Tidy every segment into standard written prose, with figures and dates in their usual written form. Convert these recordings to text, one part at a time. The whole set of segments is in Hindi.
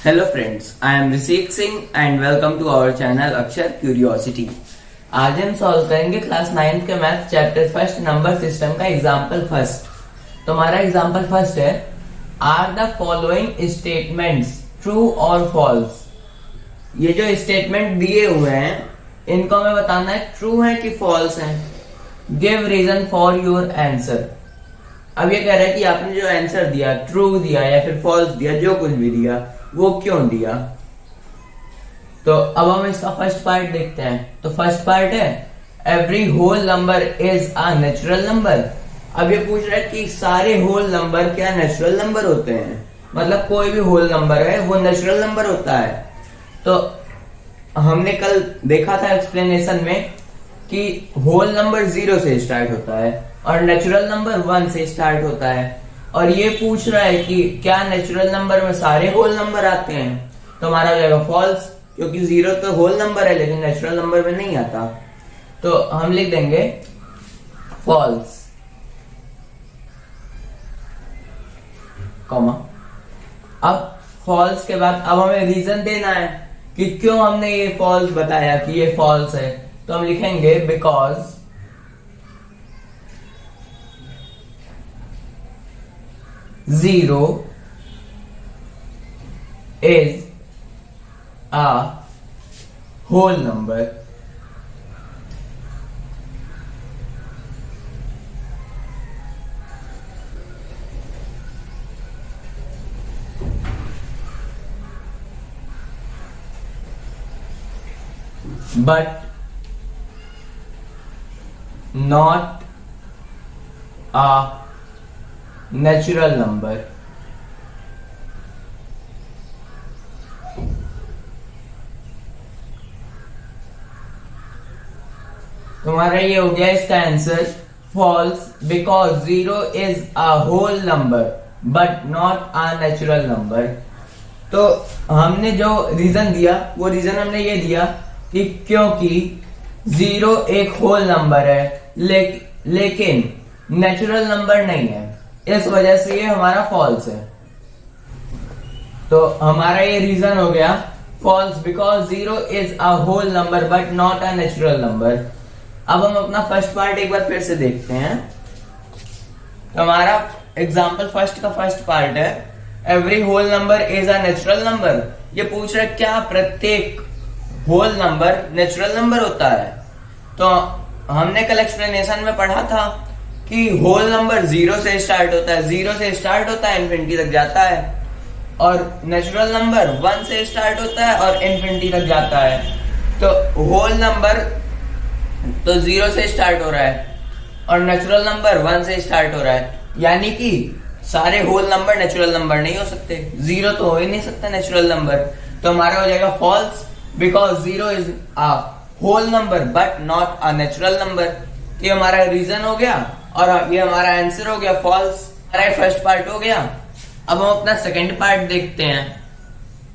Hello friends, I am Rishik Singh and welcome to our channel Akshar curiosity. आज हम सॉल्व करेंगे क्लास 9th के math chapter first number system का एग्जाम्पल फर्स्ट। तो हमारा एग्जाम्पल फर्स्ट है, are the following statements true और फॉल्स। ये जो स्टेटमेंट दिए हुए हैं इनको हमें बताना है ट्रू है कि फॉल्स है। Give reason for your answer. अब ये कह रहा है कि आपने जो आंसर दिया, ट्रू दिया या फिर फॉल्स दिया, जो कुछ भी दिया वो क्यों दिया। तो अब हम इसका फर्स्ट पार्ट देखते हैं। तो फर्स्ट पार्ट है every whole number is a natural number. अब ये पूछ रहा है कि सारे होल नंबर क्या नेचुरल नंबर होते हैं, मतलब कोई भी होल नंबर है वो नेचुरल नंबर होता है। तो हमने कल देखा था एक्सप्लेनेशन में कि होल नंबर 0 से स्टार्ट होता है और नेचुरल नंबर 1 से स्टार्ट होता है। और ये पूछ रहा है कि क्या नेचुरल नंबर में सारे होल नंबर आते हैं। तो हमारा हो जाएगा फॉल्स, क्योंकि 0 तो होल नंबर है लेकिन नेचुरल नंबर में नहीं आता। तो हम लिख देंगे फॉल्स, कॉमा। अब फॉल्स के बाद अब हमें रीजन देना है कि क्यों हमने ये फॉल्स बताया कि ये फॉल्स है। तो हम लिखेंगे because 0 is a whole number but not a natural number. तुम्हारा ये हो गया इसका answer false, because 0 is a whole number but not a natural number. तो हमने जो रीजन दिया वो रीजन हमने ये दिया कि क्योंकि 0 एक होल नंबर है लेकिन नेचुरल नंबर नहीं है, इस वजह से ये हमारा फॉल्स है। तो हमारा ये रीजन हो गया false because 0 is a whole number but not a natural number. अब हम अपना फर्स्ट पार्ट एक बार फिर से देखते हैं। तो हमारा एग्जाम्पल फर्स्ट का फर्स्ट पार्ट है every whole number is a natural number. ये पूछ रहा है क्या प्रत्येक होल नंबर नेचुरल नंबर होता है। तो हमने कल एक्सप्लेनेशन में पढ़ा था कि होल नंबर 0 से स्टार्ट होता है, 0 से स्टार्ट होता है इन्फिनिटी तक जाता है, और नेचुरल नंबर 1 से स्टार्ट होता है और इन्फिनिटी तक जाता है। तो होल नंबर तो 0 से स्टार्ट हो रहा है और नेचुरल नंबर 1 से स्टार्ट हो रहा है, यानी कि सारे होल नंबर नेचुरल नंबर नहीं हो सकते, 0 तो हो ही नहीं सकता नेचुरल नंबर। तो हमारा हो जाएगा false because 0 is a whole number but not a natural number. ये हमारा रीजन हो गया और ये हमारा आंसर हो गया फॉल्स। हमारा फर्स्ट पार्ट हो गया। अब हम अपना सेकंड पार्ट देखते हैं।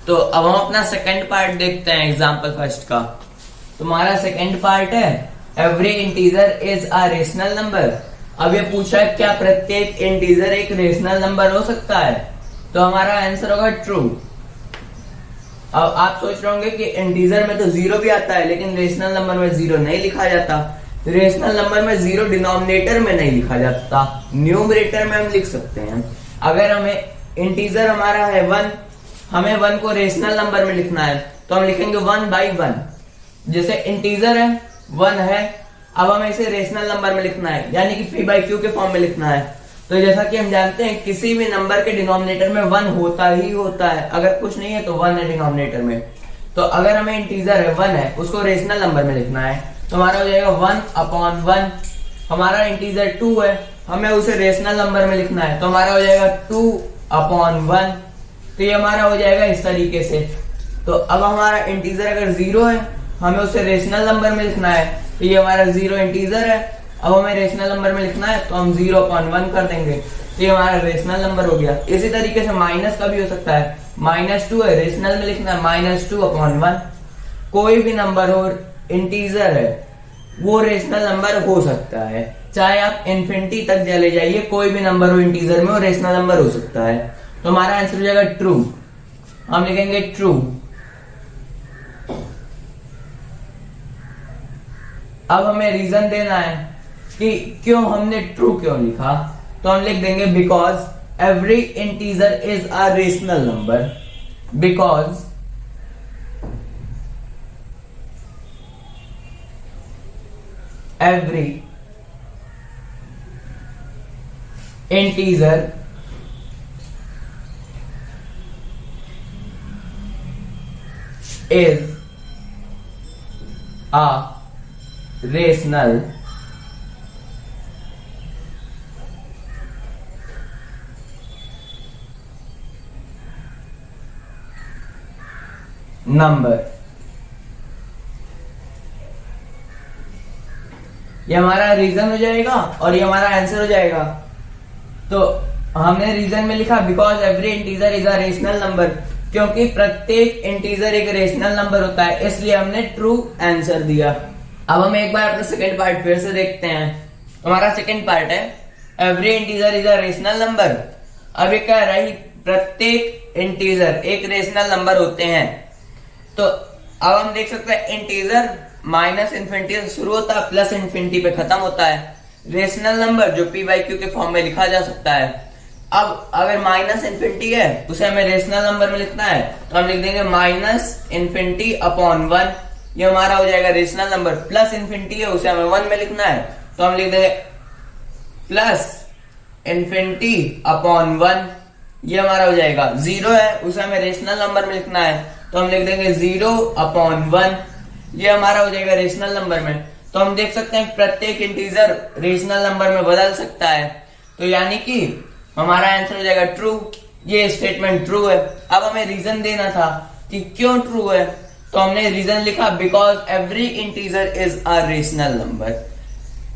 तो अब हम अपना सेकंड पार्ट देखते हैं एग्जांपल फर्स्ट का। तो हमारा सेकंड पार्ट है every integer is a rational number. अब ये पूछा है क्या प्रत्येक इंटीजर एक रेशनल नंबर हो सकता है। तो हमारा आंसर होगा ट्रू। अब आप सोच रहे होंगे कि इंटीजर में तो 0 भी आता है लेकिन रेशनल नंबर में 0 नहीं लिखा जाता। रेशनल नंबर में 0 डिनोमिनेटर में नहीं लिखा जाता, न्यूमरेटर में हम लिख सकते हैं। अगर हमें इंटीजर हमारा है 1, हमें 1 को रेशनल नंबर में लिखना है तो हम लिखेंगे 1/1। जैसे इंटीजर है 1 है, अब हमें इसे रेशनल नंबर में लिखना है यानी कि p/q के फॉर्म में लिखना है। तो जैसा कि हम जानते हैं किसी भी नंबर के डिनोमिनेटर में 1 होता ही होता है, अगर कुछ नहीं है तो 1 है डिनोमिनेटर में। तो अगर हमें इंटीजर है 1 है उसको रेशनल नंबर में लिखना है तो हमारा हो जाएगा 1/1। हमारा इंटीजर 2 है, हमें उसे रेशनल नंबर में लिखना है तो हमारा हो जाएगा 2/1। तो ये हमारा हो जाएगा इस तरीके से। तो अब हमारा इंटीजर अगर 0 है हमें उसे रेशनल नंबर में लिखना है तो ये हमारा 0 इंटीजर है। अब हमें रेशनल नंबर में लिखना है तो हम 0/1 कर देंगे तो ये हमारा रेशनल नंबर हो गया। इसी तरीके से माइनस का भी हो सकता है, -2 है रेशनल में लिखना है -2/1। कोई भी नंबर हो इंटीजर है वो रेशनल नंबर हो सकता है, चाहे आप इन्फिनिटी तक चले जाइए, कोई भी नंबर हो इंटीजर में वो रेशनल नंबर हो सकता है। तो हमारा आंसर हो जाएगा ट्रू। हम लिखेंगे ट्रू। अब हमें रीजन देना है कि क्यों हमने ट्रू क्यों लिखा, तो हम लिख देंगे because every integer is a rational number. Because every integer is a rational number। ये हमारा रीजन हो जाएगा और ये हमारा आंसर हो जाएगा। तो हमने रीजन में लिखा because every integer is a rational number, क्योंकि प्रत्येक इंटीजर एक रेशनल नंबर होता है, इसलिए हमने ट्रू आंसर दिया। अब हम एक बार अपना सेकंड पार्ट फिर से देखते हैं। हमारा सेकंड पार्ट है every integer is a rational number. अब ये कह रहा है प्रत्येक इंटीजर एक रेशनल नंबर होते हैं। तो अब हम देख सकते हैं इंटीजर माइनस इन्फिनिटी से शुरू होता है, प्लस इन्फिनिटी पे खत्म होता है। रेशनल नंबर जो पी बाई क्यू के फॉर्म में लिखा जा सकता है। अब अगर माइनस इन्फिनिटी है उसे हमें रेशनल नंबर में लिखना है, तो हम लिख देंगे माइनस इन्फिनिटी अपॉन 1, ये हमारा हो जाएगा रेशनल नंबर। प्लस इन्फिनिटी है उसे हमें 1 में लिखना है, तो हम लिख देंगे प्लस इन्फिनिटी अपॉन 1, ये हमारा हो जाएगा। 0 है उसे हमें रेशनल नंबर में लिखना है, तो हम लिख देंगे 0 अपॉन 1, ये हमारा हो जाएगा रेशनल नंबर में। तो हम देख सकते हैं प्रत्येक इंटीजर रेशनल नंबर में बदल सकता है, तो यानी कि हमारा आंसर हो जाएगा ट्रू। ये स्टेटमेंट ट्रू है। अब हमें रीजन देना था कि क्यों ट्रू है, तो हमने रीजन लिखा because every integer is a rational number,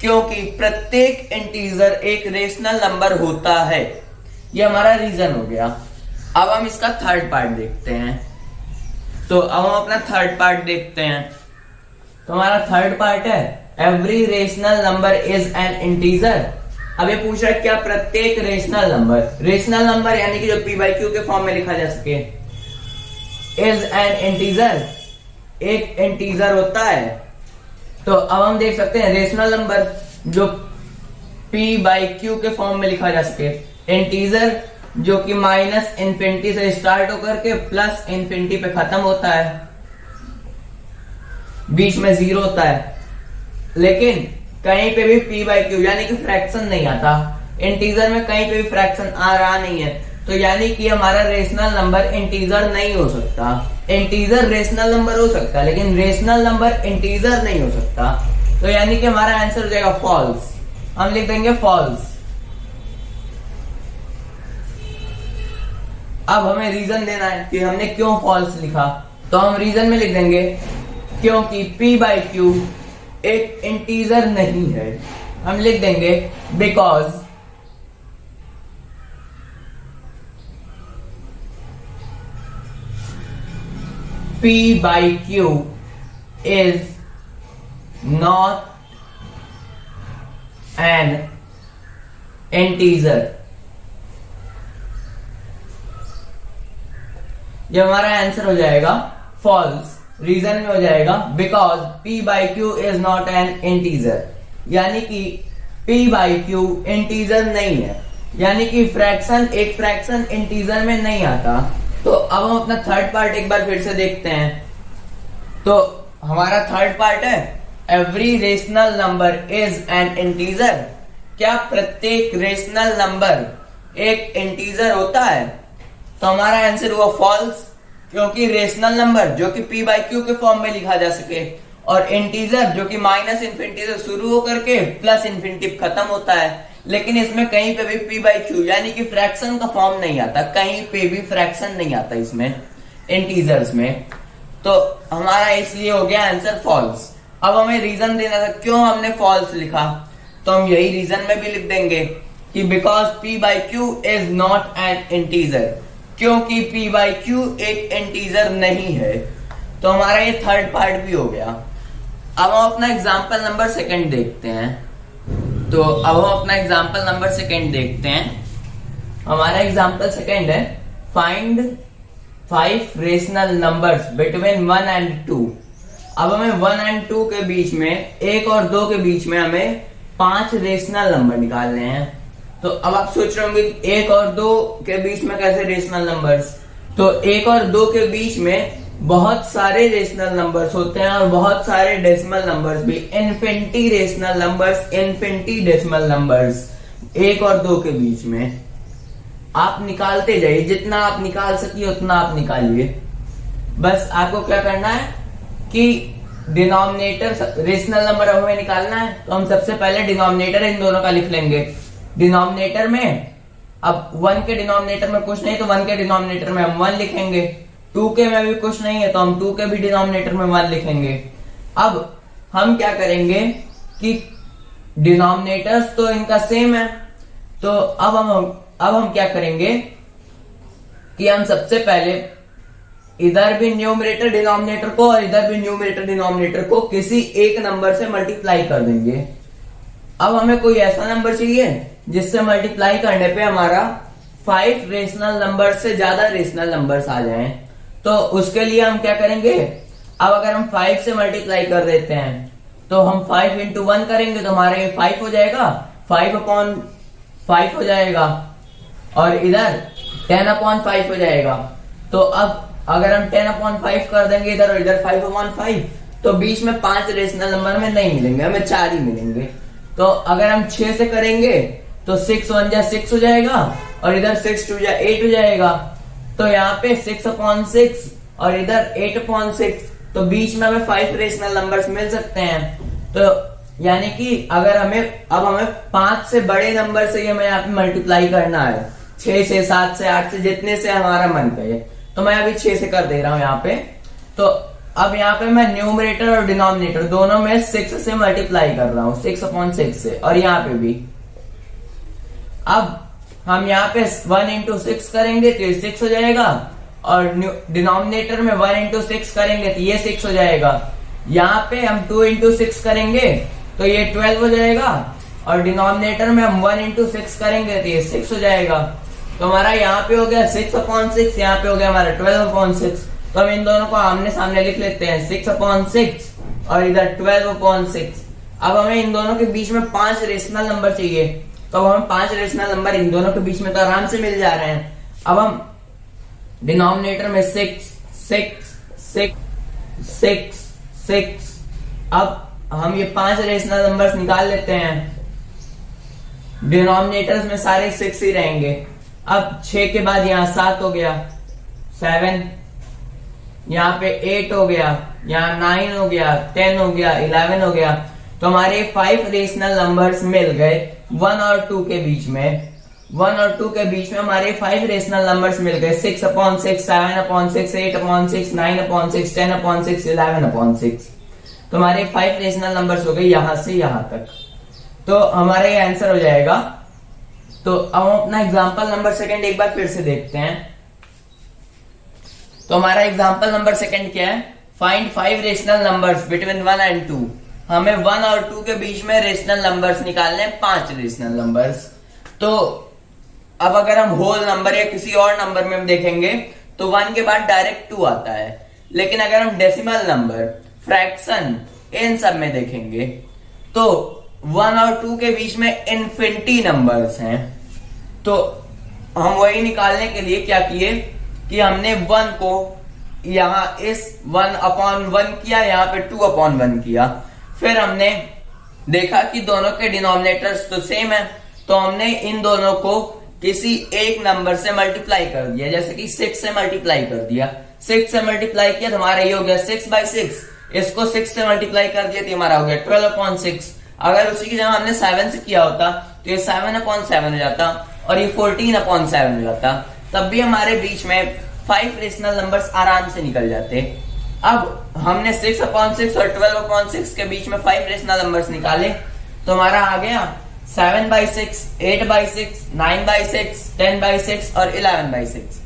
क्योंकि प्रत्येक इंटीजर एक रेशनल नंबर होता है। ये हमारा रीजन हो गया। अब हम इसका थर्ड पार्ट देखते हैं। तो अब हम अपना थर्ड पार्ट देखते हैं। तो हमारा थर्ड पार्ट है every rational number is an integer. अब ये पूछ रहा है क्या प्रत्येक रेशनल नंबर यानी कि जो पी बाई क्यू के फॉर्म में लिखा जा सके, इज एन इंटीजर, एक इंटीजर होता है। तो अब हम देख सकते हैं रेशनल नंबर जो पी बाई क्यू के फॉर्म में लिखा जा सके, इंटीजर जो कि माइनस इन्फिनिटी से स्टार्ट होकर के प्लस इन्फिनिटी पे खत्म होता है, बीच में 0 होता है, लेकिन कहीं पे भी पी बाई क्यू यानी कि फ्रैक्शन नहीं आता। इंटीजर में कहीं पे भी फ्रैक्शन आ रहा नहीं है, तो यानी कि हमारा रेशनल नंबर इंटीजर नहीं हो सकता। इंटीजर रेशनल नंबर हो सकता है लेकिन रेशनल नंबर इंटीजर नहीं हो सकता, तो यानी कि हमारा आंसर हो जाएगा फॉल्स। हम लिख देंगे फॉल्स। अब हमें रीजन देना है कि हमने क्यों फॉल्स लिखा, तो हम रीजन में लिख देंगे क्योंकि पी बाई क्यू एक इंटीजर नहीं है। हम लिख देंगे because P by Q is not an integer। ये हमारा आंसर हो जाएगा फॉल्स। रीजन में हो जाएगा because P by Q is not an integer, यानी कि P by Q इंटीजर नहीं है, यानी कि फ्रैक्शन एक फ्रैक्शन इंटीजर में नहीं आता। तो अब हम अपना थर्ड पार्ट एक बार फिर से देखते हैं। तो हमारा थर्ड पार्ट है every rational number is an integer. क्या प्रत्येक रेशनल नंबर एक इंटीजर होता है? तो हमारा आंसर हुआ फॉल्स, क्योंकि रेशनल नंबर जो कि P बाई Q के फॉर्म में लिखा जा सके और इंटीजर जो कि माइनस इन्फिनिटी से शुरू होकर के प्लस इन्फिनिटी खत्म होता है, लेकिन इसमें कहीं पे भी P बाई Q यानी कि फ्रैक्शन का फॉर्म नहीं आता, कहीं पे भी फ्रैक्शन नहीं आता इसमें इंटीजर्स में। तो हमारा इसलिए हो गया आंसर फॉल्स। अब हमें रीजन देना था क्यों हमने फॉल्स लिखा, तो हम यही रीजन में भी लिख देंगे कि because P by Q is not an integer, क्योंकि P बाई Q एक इंटीजर नहीं है। तो हमारा ये थर्ड पार्ट भी हो गया। अब हम अपना एग्जाम्पल नंबर सेकंड देखते हैं। तो अब हम अपना एग्जाम्पल नंबर सेकंड देखते हैं। हमारा एग्जाम्पल सेकंड है find 5 rational numbers between 1 and 2। अब हमें 1 एंड 2 के बीच में, 1 और 2 के बीच में हमें 5 रेशनल नंबर निकालने हैं। तो अब आप सोच रहे होंगे 1 और 2 के बीच में कैसे रेशनल नंबर्स? तो 1 और 2 के बीच में बहुत सारे रेशनल नंबर्स होते हैं और बहुत सारे डेसिमल नंबर्स भी, infinity rational numbers, infinity decimal numbers 1 और 2 के बीच में। आप निकालते जाइए, जितना आप निकाल सकिए उतना आप निकालिए। बस आपको क्या करना है कि डिनोमिनेटर, रेशनल नंबर हमें निकालना है, तो हम सबसे पहले डिनोमिनेटर इन दोनों का लिख लेंगे। डिनोमिनेटर में, अब 1 के डिनोमिनेटर में कुछ नहीं तो 1 के डिनोमिनेटर में हम 1 लिखेंगे, 2 के में भी कुछ नहीं है तो हम 2 के भी डिनोमिनेटर में 1 लिखेंगे। अब हम क्या करेंगे कि डिनोमिनेटर्स तो इनका सेम है, तो अब हम क्या करेंगे कि हम सबसे पहले इधर भी न्यूमरेटर डिनोमिनेटर को और इधर भी न्यूमरेटर डिनोमिनेटर को किसी एक नंबर से मल्टीप्लाई कर देंगे। अब हमें कोई ऐसा नंबर चाहिए जिससे मल्टीप्लाई करने पे हमारा 5 रेशनल नंबर से ज्यादा रेशनल नंबर्स आ जाएं। तो उसके लिए हम क्या करेंगे, अब अगर हम 5 से मल्टीप्लाई कर देते हैं तो हम 5 इंटू 1 करेंगे तो हमारे ये 5 हो जाएगा, 5/5 हो जाएगा, और इधर 10/5 हो जाएगा। तो अब अगर हम 10/5 कर देंगे इधर और इधर 5/5, तो बीच में 5 रेशनल नंबर में नहीं मिलेंगे, हमें 4 ही मिलेंगे। तो अगर हम 6 से करेंगे तो 6 1 जा 6 हो जाएगा और इधर 6 2 जा 8 हो जाएगा। तो यहाँ पे 6/6 और इधर 8/6, तो बीच में हमें 5 रेशनल नंबर्स मिल सकते हैं। तो यानी कि अगर हमें 5 से बड़े नंबर से हमें यहाँ पे मल्टीप्लाई करना है, 6 से 7 से 8 से, जितने से हमारा मन करे। तो मैं अभी 6 से कर दे रहा हूं यहाँ पे। तो अब यहाँ पे मैं न्यूमरेटर और डिनोमिनेटर दोनों में 6 से मल्टीप्लाई कर रहा हूं, 6/6 से, और यहाँ पे भी। अब हम यहाँ पे 1 इंटू 6 करेंगे तो ये 6 हो जाएगा, और डिनोमिनेटर में 1 इंटू 6 करेंगे तो ये 6 हो जाएगा। यहाँ पे हम 2 इंटू 6 करेंगे तो ये 12 हो जाएगा, और डिनोमिनेटर में हम 1 इंटू 6 करेंगे तो ये 6 हो जाएगा। तो हमारा यहाँ पे हो गया 6/6, यहाँ पे हो गया हमारा 12/6। तो हम इन दोनों को आमने सामने लिख लेते हैं, 6/6 और इधर 12/6। अब हमें इन दोनों के बीच में 5 रेशनल नंबर चाहिए, तो हमें 5 रेशनल नंबर इन दोनों के बीच में तो आराम से मिल जा रहे हैं। अब हम डिनोमिनेटर में 6 6 6 6 6, अब हम ये 5 रेशनल नंबर्स निकाल लेते हैं। डिनोमिनेटर्स में सारे 6 ही रहेंगे। अब 6 के बाद यहाँ 7 हो गया, 7, यहाँ पे 8 हो गया, यहाँ 9 हो गया, 10 हो गया, 11 हो गया। तो हमारे 5 रेशनल नंबर्स मिल गए 1 और 2 के बीच में। 1 और 2 के बीच में हमारे 5 रेशनल नंबर्स मिल गए, 6/6, 7/6, 8/6, 9/6, 10/6, 11/6। तो हमारे 5 रेशनल नंबर्स हो गए यहां से यहां तक। तो हमारा ये आंसर हो जाएगा। तो अब हम अपना एग्जाम्पल नंबर सेकंड एक बार फिर से देखते हैं। तो हमारा एग्जाम्पल नंबर सेकंड क्या है, find 5 rational numbers between 1 and 2। हमें 1 और 2 के बीच में रेशनल नंबर्स निकालने हैं, 5 रेशनल नंबर्स। तो अब अगर हम होल नंबर या किसी और नंबर में हम देखेंगे तो 1 के बाद डायरेक्ट 2 आता है, लेकिन अगर हम डेसिमल नंबर, फ्रैक्शन, इन सब में देखेंगे तो 1 और 2 के बीच में इनफिनिटी नंबर्स हैं। तो हम वही निकालने के लिए क्या किए कि हमने 1 को यहां इस 1/1 किया, यहाँ पे 2/1 किया। फिर हमने देखा कि दोनों के डिनोमिनेटर्स तो सेम है, तो हमने इन दोनों को किसी एक नंबर से मल्टीप्लाई कर दिया, जैसे कि 6 से मल्टीप्लाई कर दिया। 6 से मल्टीप्लाई किया तो हमारा ये हो गया 6/6। इसको 6 से मल्टीप्लाई कर दिया तो हमारा हो गया 12/6। अगर उसी की जगह हमने 7 से किया होता तो ये 7/7 हो जाता और ये 14/7 हो जाता, तब भी हमारे बीच में 5 रेशनल नंबर्स आराम से निकल जाते। अब हमने 6/6 और 12/6 के बीच में 5 रेशनल नंबर्स निकाले, तो हमारा आ गया 7/6, 8/6, 9/6, 10/6 और 11/6।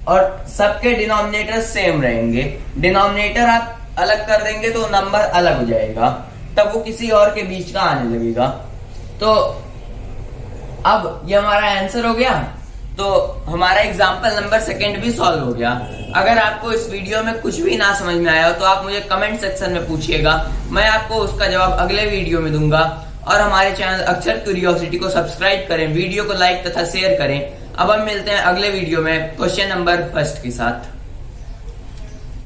और सबके डिनोमिनेटर सेम रहेंगे। डिनोमिनेटर आप अलग कर देंगे तो नंबर अलग हो जाएगा, तब वो किसी और के बीच का आने लगेगा। तो अब ये हमारा आंसर हो गया तो हमारा एग्जाम्पल नंबर सेकंड भी सॉल्व हो गया। अगर आपको इस वीडियो में कुछ भी ना समझ में आया हो तो आप मुझे कमेंट सेक्शन में पूछिएगा, मैं आपको उसका जवाब अगले वीडियो में दूंगा। और हमारे चैनल अक्षर क्यूरियोसिटी को सब्सक्राइब करें, वीडियो को लाइक तथा शेयर करें। अब हम मिलते हैं अगले वीडियो में क्वेश्चन नंबर फर्स्ट के साथ।